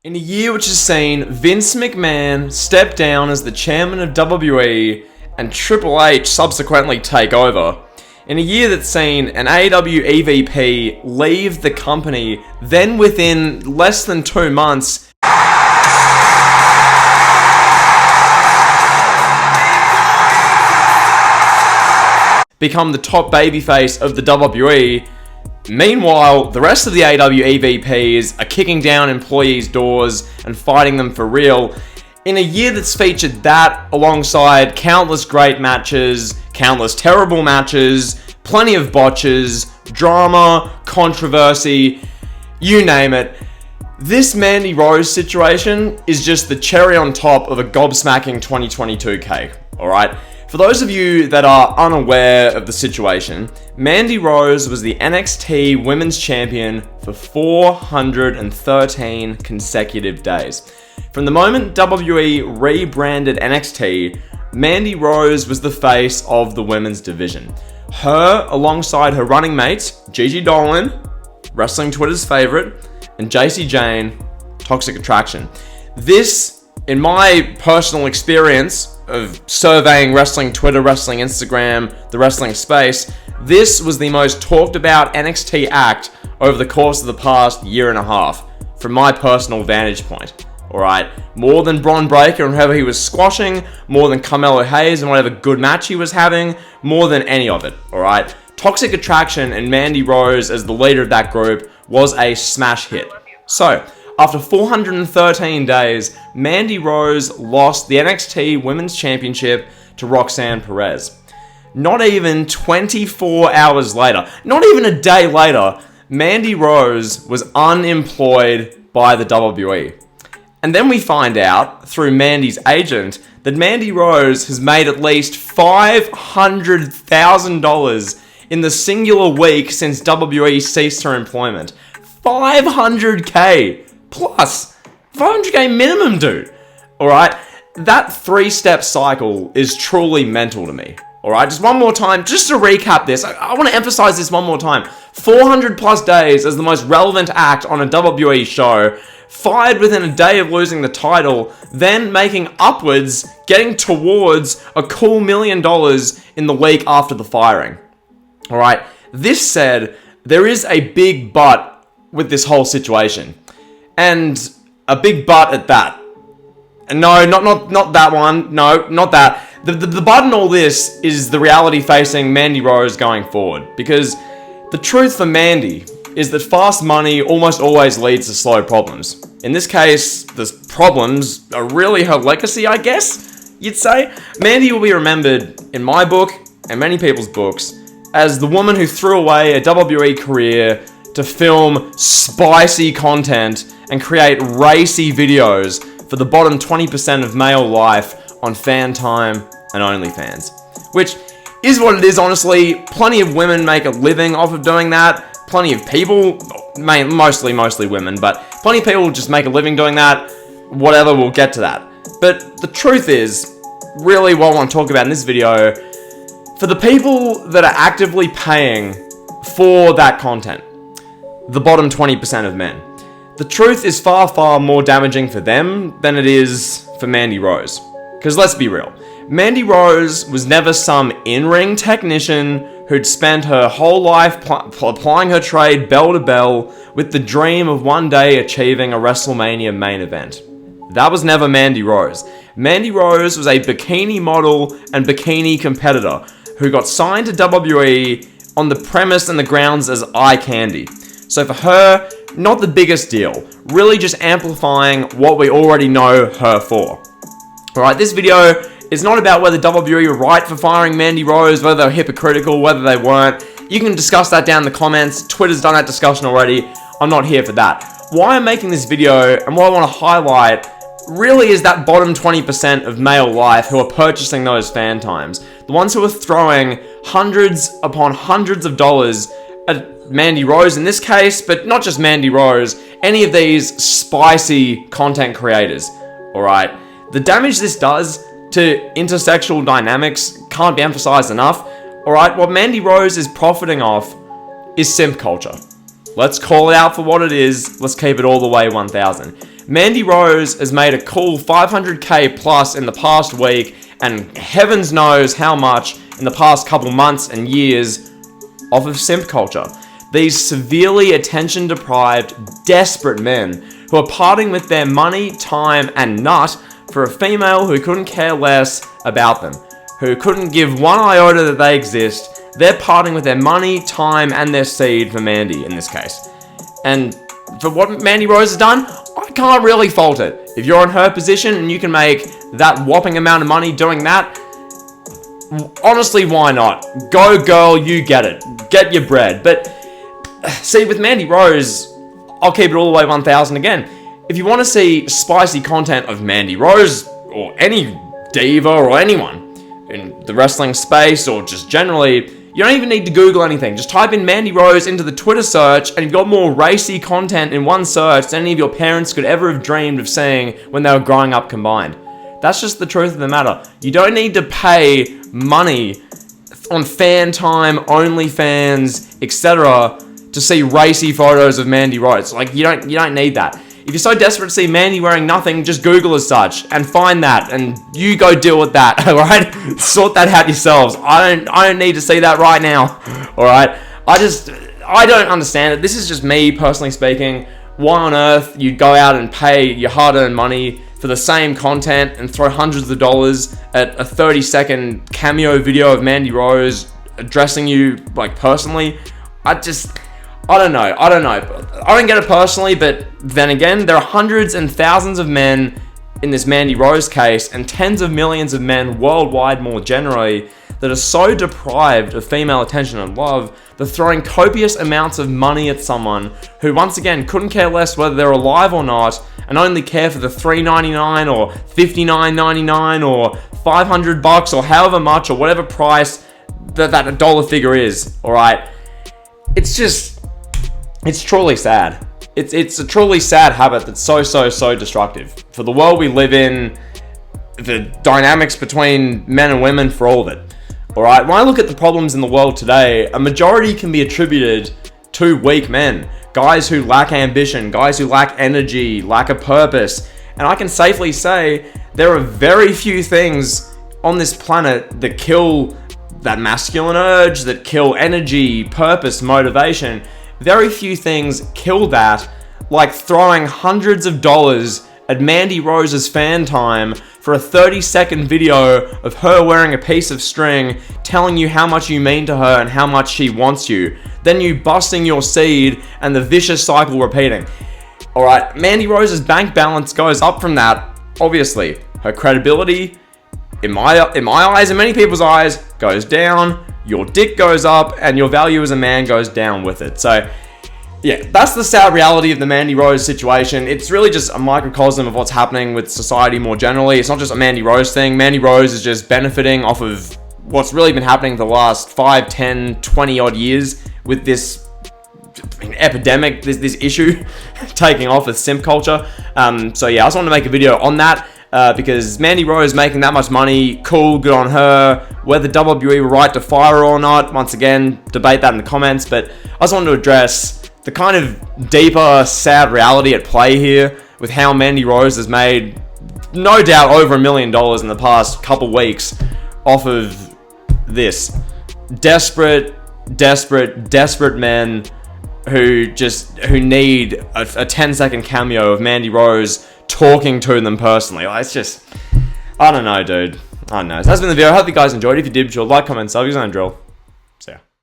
In a year which has seen Vince McMahon step down as the chairman of WWE and Triple H subsequently take over, in a year that's seen an AEW EVP leave the company, then within less than 2 months, become the top babyface of the WWE. Meanwhile, the rest of the AEW EVPs are kicking down employees' doors and fighting them for real. In a year that's featured that alongside countless great matches, countless terrible matches, plenty of botches, drama, controversy, you name it, this Mandy Rose situation is just the cherry on top of a gobsmacking 2022 cake, alright? For those of you that are unaware of the situation, Mandy Rose was the NXT Women's Champion for 413 consecutive days. From the moment WWE rebranded NXT, Mandy Rose was the face of the women's division. Her, alongside her running mates, Gigi Dolan, wrestling Twitter's favorite, and Jacy Jayne, Toxic Attraction. This, in my personal experience of surveying wrestling Twitter, wrestling Instagram, the wrestling space, this was the most talked about NXT act over the course of the past year and a half, from my personal vantage point. Alright, more than Bron Breakker and whoever he was squashing, more than Carmelo Hayes and whatever good match he was having, more than any of it, alright? Toxic Attraction and Mandy Rose as the leader of that group was a smash hit. So, after 413 days, Mandy Rose lost the NXT Women's Championship to Roxanne Perez. Not even 24 hours later, not even a day later, Mandy Rose was unemployed by the WWE. And then we find out, through Mandy's agent, that Mandy Rose has made at least $500,000 in the singular week since WWE ceased her employment. $500K plus. $500K minimum, dude. Alright? That 3-step cycle is truly mental to me. Alright? Just one more time, just to recap this. I want to emphasize this one more time. 400 plus days as the most relevant act on a WWE show. Fired within a day of losing the title, then making upwards, getting towards a cool $1 million in the week after the firing. Alright? This said, there is a big but with this whole situation. And a big but at that. No, not that one. No, not that. The but in all this is the reality facing Mandy Rose going forward. Because the truth for Mandy is that fast money almost always leads to slow problems. In this case, the problems are really her legacy, I guess you'd say. Mandy will be remembered, in my book, and many people's books, as the woman who threw away a WWE career to film spicy content and create racy videos for the bottom 20% of male life on Fantime and OnlyFans. Which is what it is, honestly. Plenty of women make a living off of doing that. Plenty of people, mostly women, but plenty of people just make a living doing that. Whatever, we'll get to that. But the truth is, really what I want to talk about in this video, for the people that are actively paying for that content, the bottom 20% of men, the truth is far, far more damaging for them than it is for Mandy Rose. Because let's be real, Mandy Rose was never some in-ring technician who'd spent her whole life applying her trade bell to bell with the dream of one day achieving a WrestleMania main event. That was never Mandy Rose. Mandy Rose was a bikini model and bikini competitor who got signed to WWE on the premise and the grounds as eye candy. So for her, not the biggest deal, really just amplifying what we already know her for. Alright, this video is not about whether WWE were right for firing Mandy Rose, whether they were hypocritical, whether they weren't. You can discuss that down in the comments. Twitter's done that discussion already. I'm not here for that. Why I'm making this video and what I want to highlight really is that bottom 20% of male life who are purchasing those fan times. The ones who are throwing hundreds upon hundreds of dollars at Mandy Rose in this case, but not just Mandy Rose, any of these spicy content creators. Alright? The damage this does to intersexual dynamics can't be emphasized enough. Alright, what Mandy Rose is profiting off is simp culture. let's call it out for what it is. Let's keep it all the way 1,000. Mandy Rose has made a cool 500k plus in the past week, and heavens knows how much in the past couple months and years off of simp culture. These severely attention-deprived, desperate men who are parting with their money, time, and nut for a female who couldn't care less about them, who couldn't give one iota that they exist. They're parting with their money, time, and their seed for Mandy in this case. And for what Mandy Rose has done, I can't really fault it. If you're in her position and you can make that whopping amount of money doing that, honestly, why not? Go girl, you get it. Get your bread. But see, with Mandy Rose, I'll keep it all the way 1,000 again. If you want to see spicy content of Mandy Rose, or any diva, or anyone in the wrestling space, or just generally, you don't even need to Google anything. Just type in Mandy Rose into the Twitter search, and you've got more racy content in one search than any of your parents could ever have dreamed of seeing when they were growing up combined. That's just the truth of the matter. You don't need to pay money on fan time, OnlyFans, etc. to see racy photos of Mandy Rose. Like, you don't need that. If you're so desperate to see Mandy wearing nothing, just Google as such and find that, and you go deal with that. All right, sort that out yourselves. I don't need to see that right now. All right, I don't understand it. This is just me personally speaking. Why on earth you'd go out and pay your hard-earned money for the same content and throw hundreds of dollars at a 30-second cameo video of Mandy Rose addressing you, like, personally? I don't know. I don't get it personally, but then again, there are hundreds and thousands of men in this Mandy Rose case, and tens of millions of men worldwide more generally, that are so deprived of female attention and love, they're throwing copious amounts of money at someone who, once again, couldn't care less whether they're alive or not, and only care for the $3.99 or $59.99 or $500 or however much or whatever price that a dollar figure is. All right, it's truly sad. It's a truly sad habit that's so destructive for the world we live in, the dynamics between men and women, for all of it. All right, when I look at the problems in the world today, a majority can be attributed to weak men, guys who lack ambition, guys who lack energy, lack a purpose. And I can safely say there are very few things on this planet that kill that masculine urge, that kill energy, purpose, motivation. Very few things kill that, like throwing hundreds of dollars at Mandy Rose's fan time for a 30-second video of her wearing a piece of string, telling you how much you mean to her and how much she wants you, then you busting your seed and the vicious cycle repeating. Alright, Mandy Rose's bank balance goes up from that, obviously. Her credibility, in my eyes and many people's eyes, goes down, your dick goes up, and your value as a man goes down with it. So, yeah, that's the sad reality of the Mandy Rose situation. It's really just a microcosm of what's happening with society more generally. It's not just a Mandy Rose thing. Mandy Rose is just benefiting off of what's really been happening for the last 5, 10, 20 odd years with this epidemic, this issue taking off with simp culture. So yeah, I just wanted to make a video on that because Mandy Rose making that much money, cool, good on her. Whether WWE were right to fire her or not, once again, debate that in the comments. But I just wanted to address the kind of deeper, sad reality at play here with how Mandy Rose has made, no doubt, over $1 million in the past couple weeks off of this. Desperate men who need a 10-second cameo of Mandy Rose talking to them personally. Like, it's just, I don't know, dude. I don't know. So that's been the video. I hope you guys enjoyed. If you did, be sure to like, comment, sub. You know the drill. See ya.